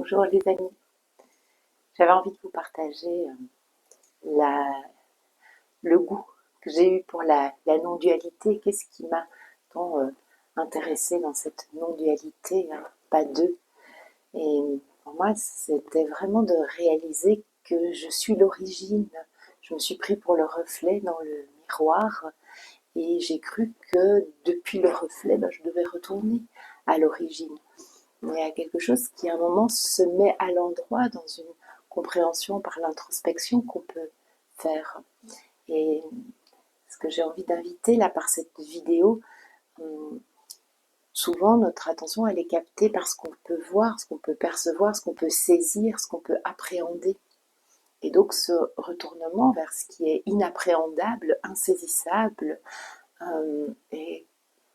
Bonjour les amis, j'avais envie de vous partager le goût que j'ai eu pour la non-dualité. Qu'est-ce qui m'a tant intéressée dans cette non-dualité, hein, pas deux. Et pour moi, c'était vraiment de réaliser que je suis l'origine. Je me suis pris pour le reflet dans le miroir et j'ai cru que depuis le reflet, je devais retourner à l'origine. Il y a quelque chose qui à un moment se met à l'endroit dans une compréhension par l'introspection qu'on peut faire. Et ce que j'ai envie d'inviter là par cette vidéo, souvent notre attention elle est captée par ce qu'on peut voir, ce qu'on peut percevoir, ce qu'on peut saisir, ce qu'on peut appréhender. Et donc ce retournement vers ce qui est inappréhendable, insaisissable, est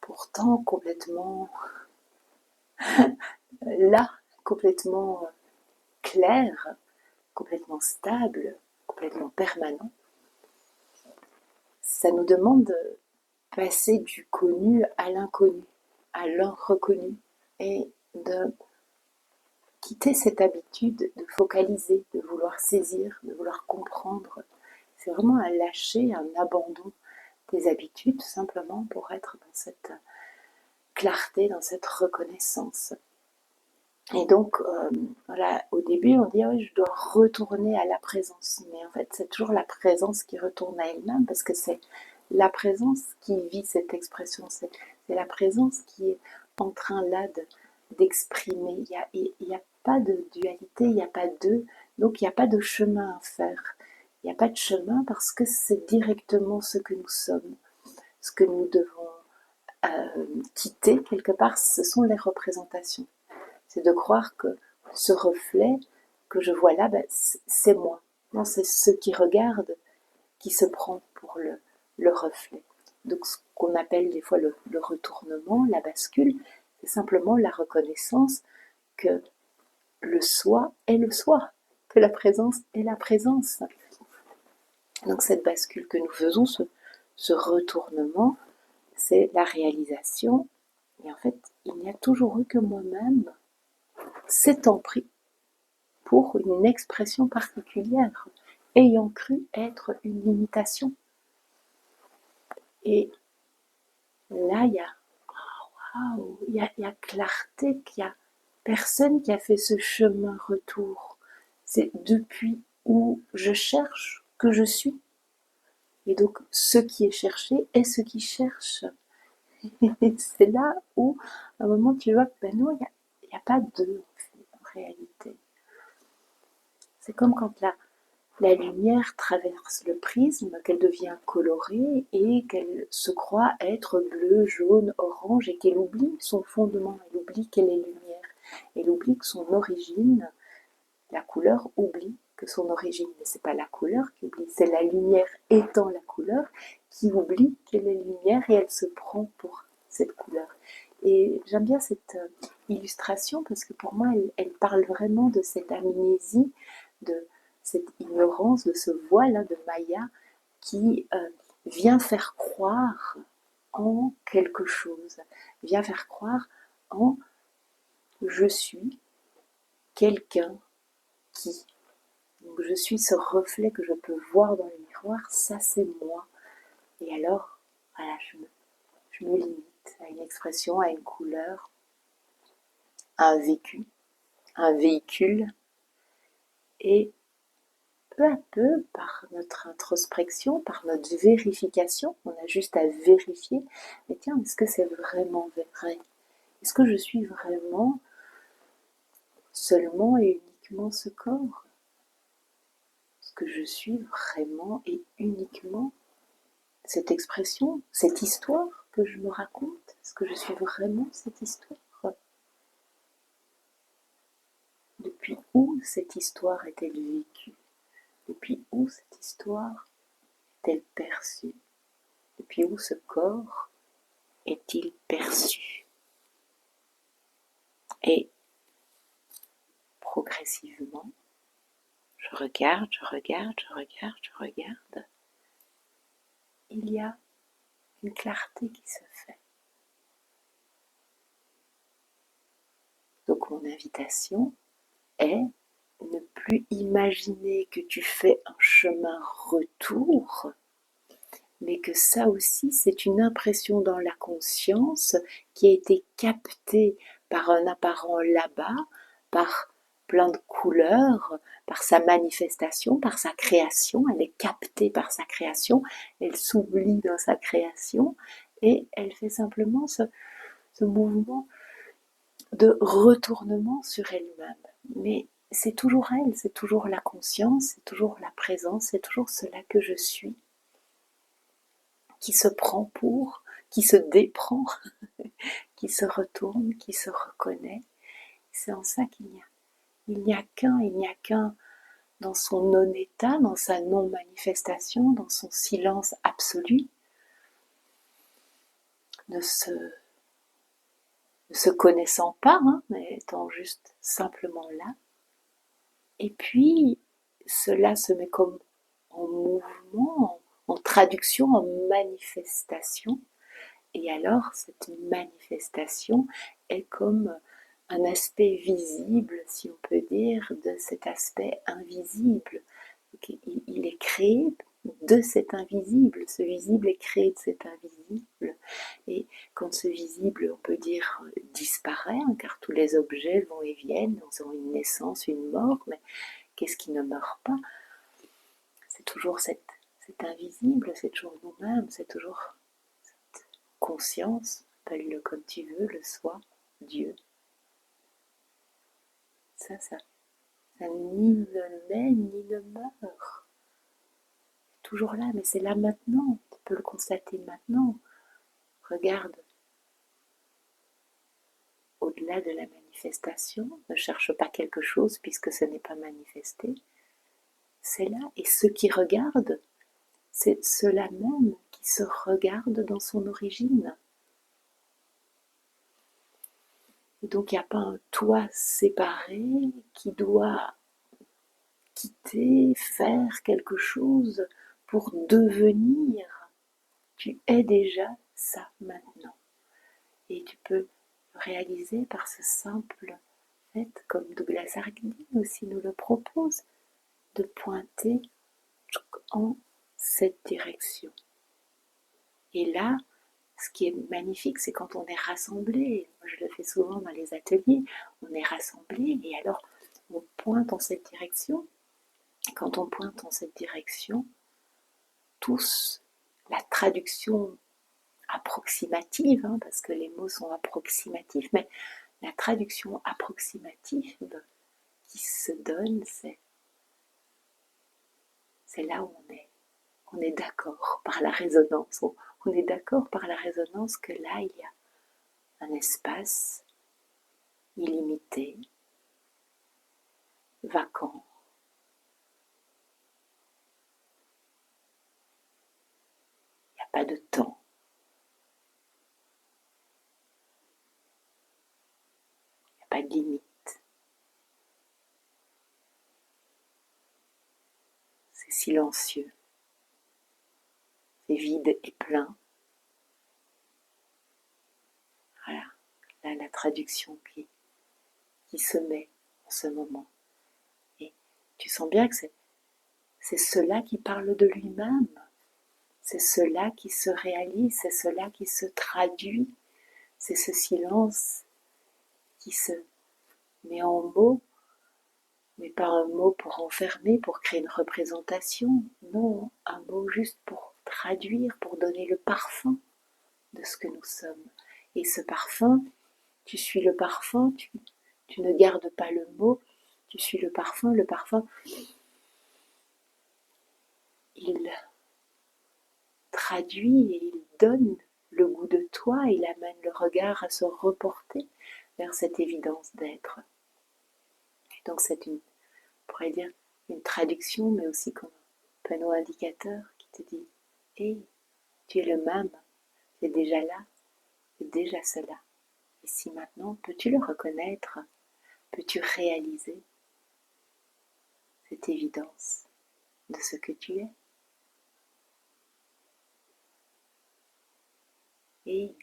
pourtant complètement là, complètement clair, complètement stable, complètement permanent, ça nous demande de passer du connu à l'inconnu, à l'inreconnu, et de quitter cette habitude de focaliser, de vouloir saisir, de vouloir comprendre. C'est vraiment un lâcher, un abandon des habitudes, tout simplement pour être dans cette clarté, dans cette reconnaissance. Et donc, voilà, au début, on dit oui, je dois retourner à la présence. Mais en fait, c'est toujours la présence qui retourne à elle-même parce que c'est la présence qui vit cette expression. C'est la présence qui est en train là d'exprimer. Il y a pas de dualité, il n'y a pas de. Donc, il n'y a pas de chemin à faire. Il n'y a pas de chemin parce que c'est directement ce que nous sommes. Ce que nous devons quitter quelque part, ce sont les représentations. C'est de croire que ce reflet que je vois là, c'est moi. Non, c'est ce qui regarde qui se prend pour le reflet. Donc ce qu'on appelle des fois le retournement, la bascule, c'est simplement la reconnaissance que le soi est le soi, que la présence est la présence. Donc cette bascule que nous faisons, ce retournement, c'est la réalisation. Et en fait, il n'y a toujours eu que moi-même s'étant pris pour une expression particulière, ayant cru être une limitation. Et là, il y a il y a clarté, qu'il n'y a personne qui a fait ce chemin-retour. C'est depuis où je cherche que je suis. Et donc, ce qui est cherché est ce qui cherche. Et c'est là où, à un moment, tu vois que non, il n'y a pas deux en réalité. C'est comme quand la lumière traverse le prisme, qu'elle devient colorée et qu'elle se croit être bleue, jaune, orange et qu'elle oublie son fondement, elle oublie qu'elle est lumière, elle oublie que son origine, la couleur oublie que son origine, mais c'est pas la couleur qui oublie, c'est la lumière étant la couleur qui oublie qu'elle est lumière et elle se prend pour cette couleur. Et j'aime bien cette illustration parce que pour moi elle parle vraiment de cette amnésie, de cette ignorance, de ce voile de Maya qui vient faire croire en quelque chose, vient faire croire en je suis quelqu'un qui. Donc je suis ce reflet que je peux voir dans le miroir, ça c'est moi. Et alors, voilà, je me limite à une expression, à une couleur, à un vécu, à un véhicule, et peu à peu, par notre introspection, par notre vérification, on a juste à vérifier, mais tiens, est-ce que c'est vraiment vrai? Est-ce que je suis vraiment seulement et uniquement ce corps? Est-ce que je suis vraiment et uniquement cette expression, cette histoire que je me raconte? Est-ce que je suis vraiment cette histoire? Depuis où cette histoire est-elle vécue? Depuis où cette histoire est-elle perçue? Depuis où ce corps est-il perçu? Et progressivement, je regarde, je regarde, je regarde, je regarde. Il y a une clarté qui se fait. Donc mon invitation, est ne plus imaginer que tu fais un chemin retour, mais que ça aussi c'est une impression dans la conscience qui a été captée par un apparent là-bas, par plein de couleurs, par sa manifestation, par sa création, elle est captée par sa création, elle s'oublie dans sa création et elle fait simplement ce mouvement de retournement sur elle-même. Mais c'est toujours elle, c'est toujours la conscience, c'est toujours la présence, c'est toujours cela que je suis, qui se prend pour, qui se déprend, qui se retourne, qui se reconnaît. C'est en ça il n'y a qu'un dans son non-état, dans sa non-manifestation, dans son silence absolu, ne se connaissant pas, mais étant juste simplement là. Et puis, cela se met comme en mouvement, en traduction, en manifestation. Et alors, cette manifestation est comme un aspect visible, si on peut dire, de cet aspect invisible. Donc, il est créé de cet invisible. Ce visible est créé de cet invisible. Et quand ce visible, on peut dire, disparaît, car tous les objets vont et viennent, ils ont une naissance, une mort, mais qu'est-ce qui ne meurt pas? C'est toujours cet invisible, c'est toujours nous-mêmes, c'est toujours cette conscience, appelle-le comme tu veux, le soi, Dieu. Ça ni ne naît ni ne meurt. Toujours là, mais c'est là maintenant. Tu peux le constater maintenant. Regarde, au-delà de la manifestation, ne cherche pas quelque chose puisque ce n'est pas manifesté. C'est là, et ceux qui regardent, c'est ceux-là même qui se regardent dans son origine. Et donc il n'y a pas un toi séparé qui doit quitter, faire quelque chose pour devenir. Tu es déjà ça maintenant. Et tu peux réaliser par ce simple fait, comme Douglas Harding aussi nous le propose, de pointer en cette direction. Et là, ce qui est magnifique, c'est quand on est rassemblés. Moi, je le fais souvent dans les ateliers. On est rassemblés et alors on pointe en cette direction. Et quand on pointe en cette direction, tous, la traduction approximative, parce que les mots sont approximatifs, mais la traduction approximative qui se donne, c'est là où on est. On est d'accord par la résonance. On est d'accord par la résonance que là, il y a un espace illimité, vacant. Il n'y a pas de temps. Il n'y a pas de limite. C'est silencieux. C'est vide et plein. Voilà, là la traduction qui se met en ce moment. Et tu sens bien que c'est cela qui parle de lui-même. C'est cela qui se réalise, c'est cela qui se traduit. C'est ce silence qui se met en mots, mais pas un mot pour enfermer, pour créer une représentation. Non, un mot juste pour traduire, pour donner le parfum de ce que nous sommes. Et ce parfum, tu suis le parfum, tu ne gardes pas le mot, tu suis le parfum, il traduit et il donne le goût de toi, il amène le regard à se reporter vers cette évidence d'être. Et donc c'est on pourrait dire une traduction, mais aussi comme un panneau indicateur qui te dit « Hey, tu es le même, tu es déjà là, tu es déjà cela. Ici maintenant, peux-tu le reconnaître? Peux-tu réaliser cette évidence de ce que tu es? Et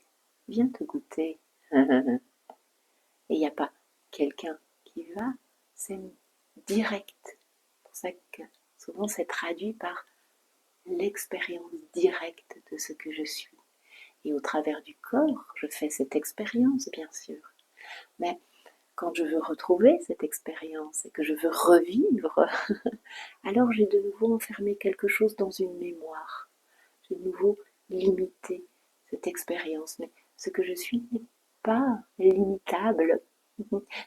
viens te goûter. » Et il n'y a pas quelqu'un qui va, c'est direct. C'est pour ça que souvent c'est traduit par l'expérience directe de ce que je suis. Et au travers du corps, je fais cette expérience, bien sûr. Mais quand je veux retrouver cette expérience et que je veux revivre, alors j'ai de nouveau enfermé quelque chose dans une mémoire. J'ai de nouveau limité cette expérience. Mais ce que je suis n'est pas limitable,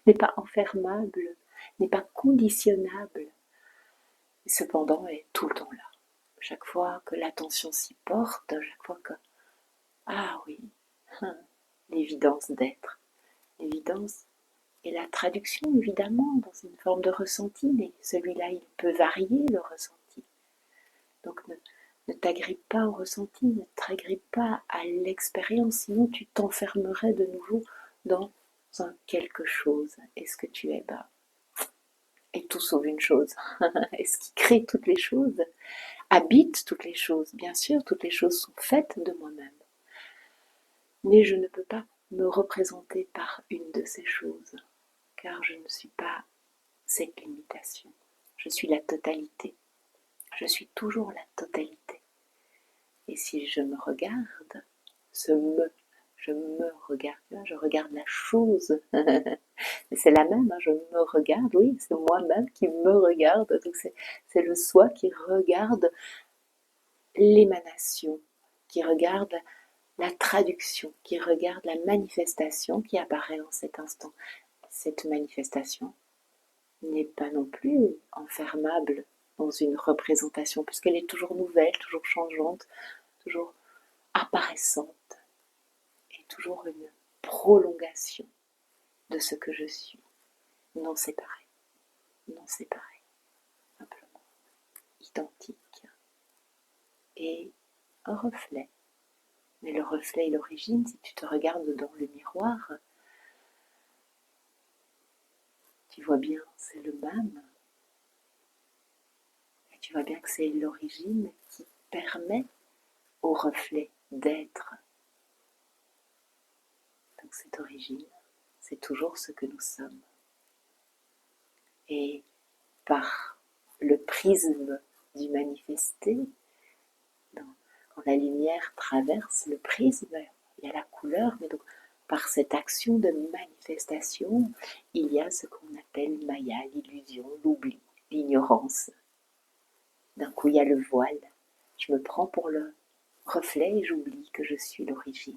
n'est pas enfermable, n'est pas conditionnable. Et cependant, elle est tout le temps là. Chaque fois que l'attention s'y porte, chaque fois que... Ah oui, l'évidence d'être, l'évidence et la traduction, évidemment, dans une forme de ressenti, mais celui-là, il peut varier, le ressenti. Donc ne t'agrippe pas au ressenti, ne t'agrippe pas à l'expérience, sinon tu t'enfermerais de nouveau dans un quelque chose. Et ce que tu es, est tout sauf une chose. Et ce qui crée toutes les choses, habite toutes les choses. Bien sûr, toutes les choses sont faites de moi-même. Mais je ne peux pas me représenter par une de ces choses, car je ne suis pas cette limitation. Je suis la totalité. Je suis toujours la totalité. Et si je me regarde, je me regarde, je regarde la chose. C'est la même, je me regarde, oui, c'est moi-même qui me regarde. Donc c'est le soi qui regarde l'émanation, qui regarde la traduction, qui regarde la manifestation qui apparaît en cet instant. Cette manifestation n'est pas non plus enfermable dans une représentation, puisqu'elle est toujours nouvelle, toujours changeante, toujours apparaissante, et toujours une prolongation de ce que je suis, non séparé, simplement identique, et un reflet. Mais le reflet et l'origine, si tu te regardes dans le miroir, tu vois bien, c'est le même. Et tu vois bien que c'est l'origine qui permet au reflet d'être. Donc cette origine, c'est toujours ce que nous sommes. Et par le prisme du manifesté, quand la lumière traverse le prisme, il y a la couleur, mais donc par cette action de manifestation, il y a ce qu'on appelle Maya, l'illusion, l'oubli, l'ignorance. D'un coup, il y a le voile. Je me prends pour le reflet et j'oublie que je suis l'origine.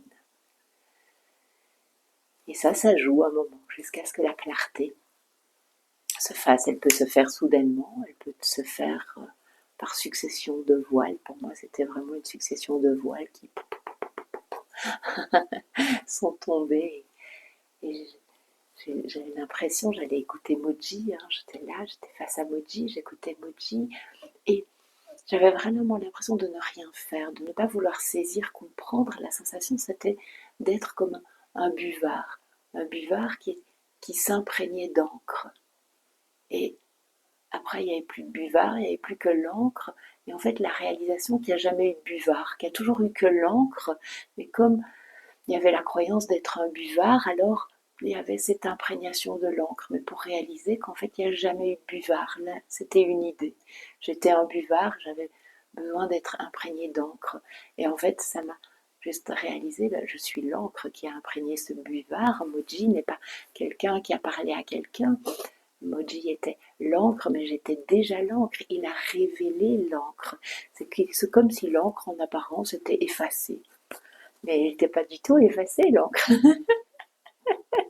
Et ça joue un moment, jusqu'à ce que la clarté se fasse. Elle peut se faire soudainement, elle peut se faire par succession de voiles. Pour moi, c'était vraiment une succession de voiles qui sont tombés. Et j'avais l'impression, j'allais écouter Moji, j'étais là, j'étais face à Moji, j'écoutais Moji, et j'avais vraiment l'impression de ne rien faire, de ne pas vouloir saisir, comprendre. La sensation, c'était d'être comme un buvard qui s'imprégnait d'encre. Et après, il n'y avait plus de buvard, il n'y avait plus que l'encre. Et en fait, la réalisation qu'il n'y a jamais eu de buvard, qu'il n'y a toujours eu que l'encre, mais comme il y avait la croyance d'être un buvard, alors il y avait cette imprégnation de l'encre. Mais pour réaliser qu'en fait, il n'y a jamais eu de buvard, là, c'était une idée. J'étais un buvard, j'avais besoin d'être imprégné d'encre. Et en fait, ça m'a juste réalisé, je suis l'encre qui a imprégné ce buvard. Moji n'est pas quelqu'un qui a parlé à quelqu'un. Moji était l'encre, mais j'étais déjà l'encre. Il a révélé l'encre. C'est comme si l'encre, en apparence, était effacée. Mais elle n'était pas du tout effacée, l'encre.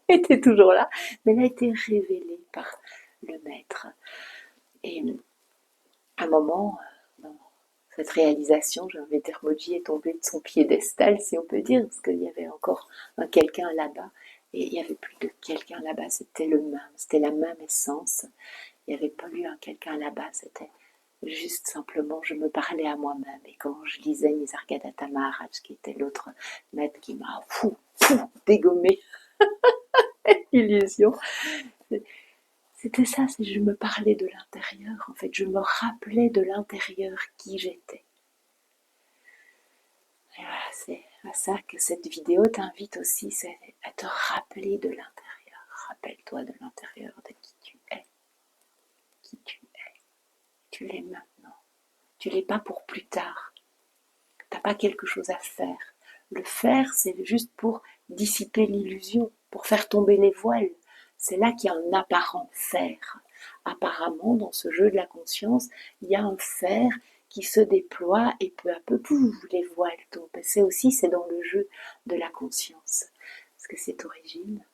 Elle était toujours là, mais elle a été révélée par le maître. Et à un moment, dans cette réalisation, j'ai envie de dire, Moji est tombé de son piédestal, si on peut dire, parce qu'il y avait encore un quelqu'un là-bas. Et il n'y avait plus de quelqu'un là-bas, c'était le même, c'était la même essence. Il n'y avait pas eu un quelqu'un là-bas, c'était juste simplement, je me parlais à moi-même. Et quand je lisais Nisargadatta Maharaj, qui était l'autre maître qui m'a dégommé illusion, c'était ça, c'est je me parlais de l'intérieur. En fait, je me rappelais de l'intérieur qui j'étais. Et voilà, c'est à ça que cette vidéo t'invite aussi, c'est à te rappeler de l'intérieur. Rappelle-toi de l'intérieur de qui tu es. tu l'es maintenant. Tu l'es pas pour plus tard. T'as pas quelque chose à faire. Le faire, c'est juste pour dissiper l'illusion, pour faire tomber les voiles. C'est là qu'il y a un apparent faire. Apparemment, dans ce jeu de la conscience, il y a un faire qui se déploie et peu à peu, pouf, les voiles tombent. C'est aussi, c'est dans le jeu de la conscience. Parce que cette origine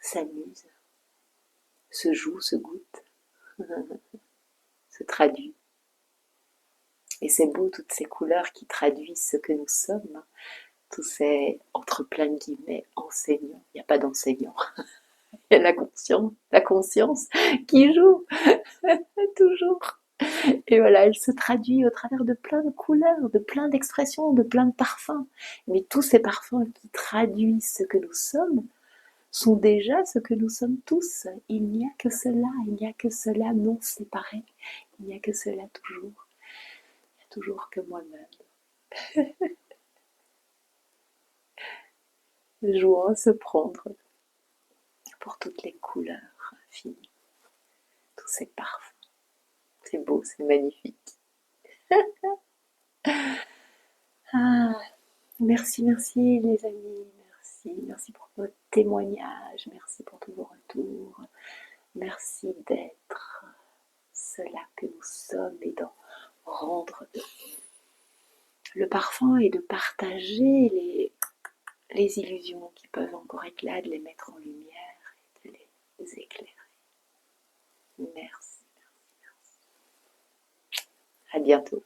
s'amuse, se joue, se goûte, se traduit. Et c'est beau, toutes ces couleurs qui traduisent ce que nous sommes, tous ces, entre plein de guillemets, enseignants. Il n'y a pas d'enseignants, il y a la conscience qui joue, toujours. Et voilà, elle se traduit au travers de plein de couleurs, de plein d'expressions, de plein de parfums. Mais tous ces parfums qui traduisent ce que nous sommes sont déjà ce que nous sommes tous. Il n'y a que cela, il n'y a que cela non séparé. Il n'y a que cela toujours. Il n'y a toujours que moi-même. Jouant à se prendre pour toutes les couleurs infinies, tous ces parfums. C'est beau, c'est magnifique. Ah, merci, merci les amis, merci pour votre témoignage, merci pour tous vos retours, merci d'être cela que nous sommes et d'en rendre le parfum et de partager les illusions qui peuvent encore être là, de les mettre en lumière et de les éclairer. Merci. À bientôt.